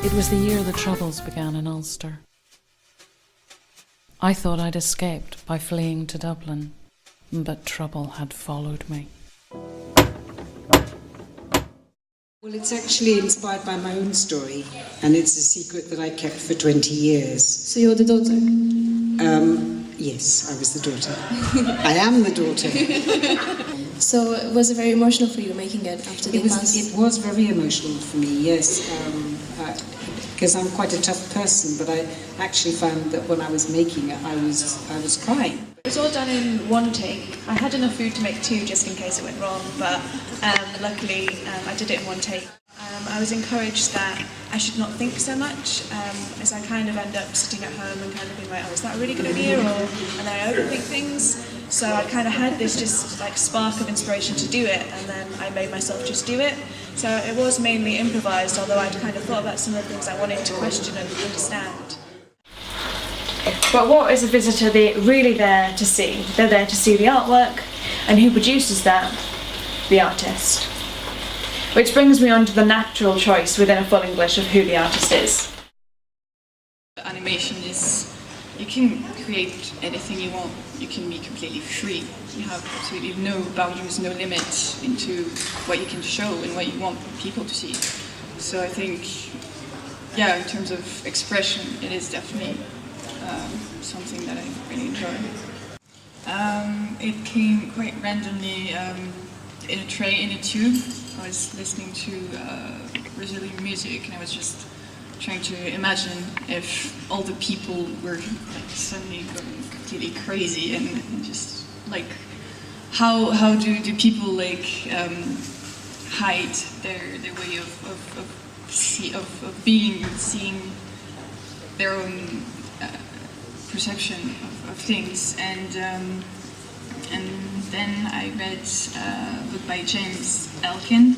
It was the year the Troubles began in Ulster. I thought I'd escaped by fleeing to Dublin, but trouble had followed me. Well, it's actually inspired by my own story, and it's a secret that I kept for 20 years. So you're the daughter? Yes, I was the daughter. I am the daughter. So was it very emotional for you making it after the past? It was very emotional for me, yes. Because I'm quite a tough person, but I actually found that when I was making it, I was crying. It was all done in one take. I had enough food to make two just in case it went wrong, but luckily I did it in one take. I was encouraged that I should not think so much, as I kind of end up sitting at home and kind of being like, oh, is that a really good idea? And then I overthink things. So I kind of had this just like spark of inspiration to do it, and then I made myself just do it. So it was mainly improvised, although I'd kind of thought about some of the things I wanted to question and understand. But what is a visitor really there to see? They're there to see the artwork, and who produces that? The artist. Which brings me on to the natural choice within a full English of who the artist is. Animation is, you can create anything you want, you can be completely free. You have absolutely no boundaries, no limits into what you can show and what you want people to see. So I think, yeah, in terms of expression, it is definitely something that I really enjoy. It came quite randomly in a tray, in a tube. I was listening to Brazilian music, and I was just trying to imagine if all the people were like suddenly going completely crazy, and just like how do people like hide their way of being, seeing their own perception of things, and then I read a book by James Elkin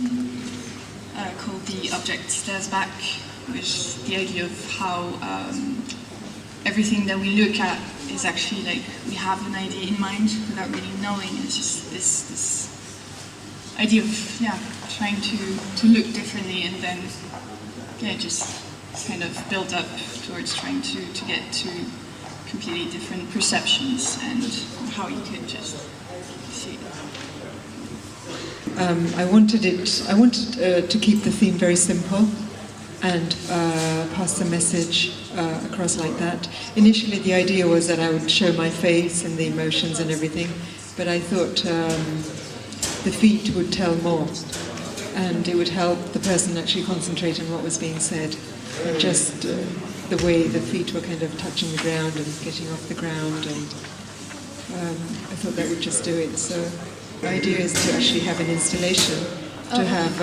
called The Object Stares Back, which is the idea of how everything that we look at is actually like we have an idea in mind without really knowing. It's just this idea of trying to look differently, and then just kind of build up towards trying to get to completely different perceptions and how you could just see it. I wanted to keep the theme very simple and pass the message across like that. Initially the idea was that I would show my face and the emotions and everything, but I thought the feet would tell more, and it would help the person actually concentrate on what was being said, and just the way the feet were kind of touching the ground and getting off the ground, and I thought that would just do it. So the idea is to actually have an installation, to have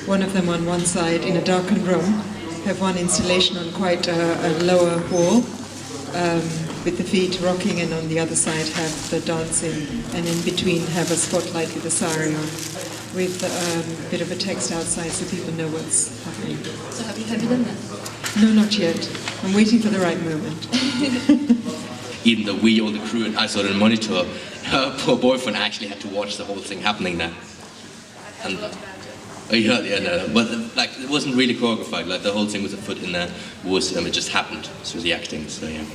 one of them on one side in a darkened room, have one installation on quite a lower wall, with the feet rocking, and on the other side have the dancing, and in between have a spotlight with a sari on, with a bit of a text outside so people know what's happening. So have you done that? No, not yet. I'm waiting for the right moment. Even though we, all the crew, and I saw it on the monitor, her poor boyfriend actually had to watch the whole thing happening there. And but like it wasn't really choreographed. Like the whole thing with a foot in there was it just happened through the acting. So yeah.